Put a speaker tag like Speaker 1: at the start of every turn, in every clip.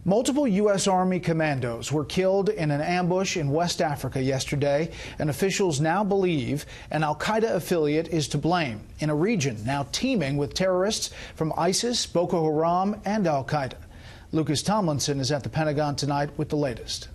Speaker 1: Multiple U.S. Army commandos were killed in an ambush in West Africa yesterday, and officials now believe an al-Qaeda affiliate is to blame in a region now teeming with terrorists from ISIS, Boko Haram, and al-Qaeda. Lucas Tomlinson is at the Pentagon tonight with the latest.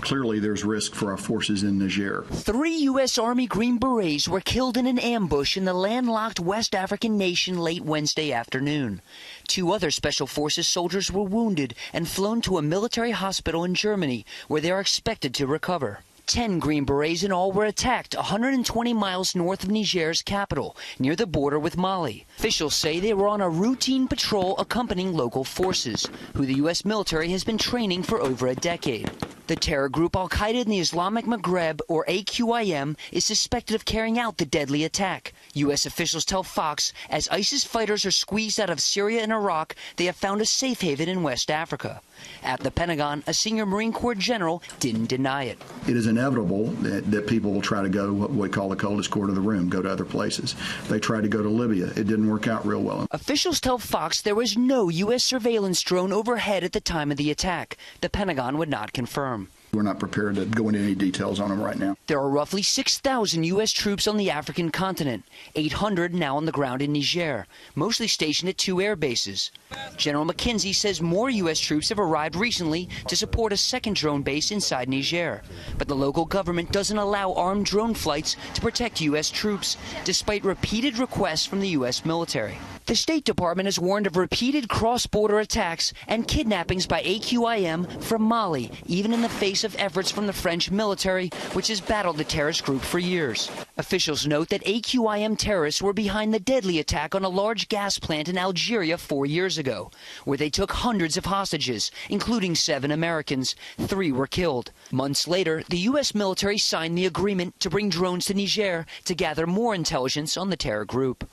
Speaker 2: Clearly, there's risk for our forces in Niger.
Speaker 3: 3 U.S. Army Green Berets were killed in an ambush in the landlocked West African nation late Wednesday afternoon. 2 other Special Forces soldiers were wounded and flown to a military hospital in Germany, where they are expected to recover. 10 Green Berets in all were attacked 120 miles north of Niger's capital, near the border with Mali. Officials say they were on a routine patrol accompanying local forces, who the U.S. military has been training for over a decade. The terror group Al-Qaeda in the Islamic Maghreb, or AQIM, is suspected of carrying out the deadly attack. U.S. officials tell Fox as ISIS fighters are squeezed out of Syria and Iraq, they have found a safe haven in West Africa. At the Pentagon, a senior Marine Corps general didn't deny it.
Speaker 2: It is inevitable that people will try to go what we call the coldest corner of the room, go to other places. They tried to go to Libya. It didn't work out real well.
Speaker 3: Officials tell Fox there was no U.S. surveillance drone overhead at the time of the attack. The Pentagon would not confirm.
Speaker 2: We're not prepared to go into any details on them right now.
Speaker 3: There are roughly 6,000 U.S. troops on the African continent, 800 now on the ground in Niger, mostly stationed at 2 air bases. General McKenzie says more U.S. troops have arrived recently to support a second drone base inside Niger. But the local government doesn't allow armed drone flights to protect U.S. troops, despite repeated requests from the U.S. military. The State Department has warned of repeated cross-border attacks and kidnappings by AQIM from Mali, even in the face of efforts from the French military, which has battled the terrorist group for years. Officials note that AQIM terrorists were behind the deadly attack on a large gas plant in Algeria 4 years ago, where they took hundreds of hostages, including 7 Americans. 3 were killed. Months later, the U.S. military signed the agreement to bring drones to Niger to gather more intelligence on the terror group.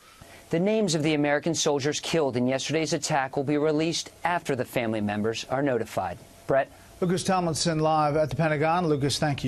Speaker 3: The names of the American soldiers killed in yesterday's attack will be released after the family members are notified. Brett?
Speaker 1: Lucas Tomlinson live at the Pentagon. Lucas, thank you.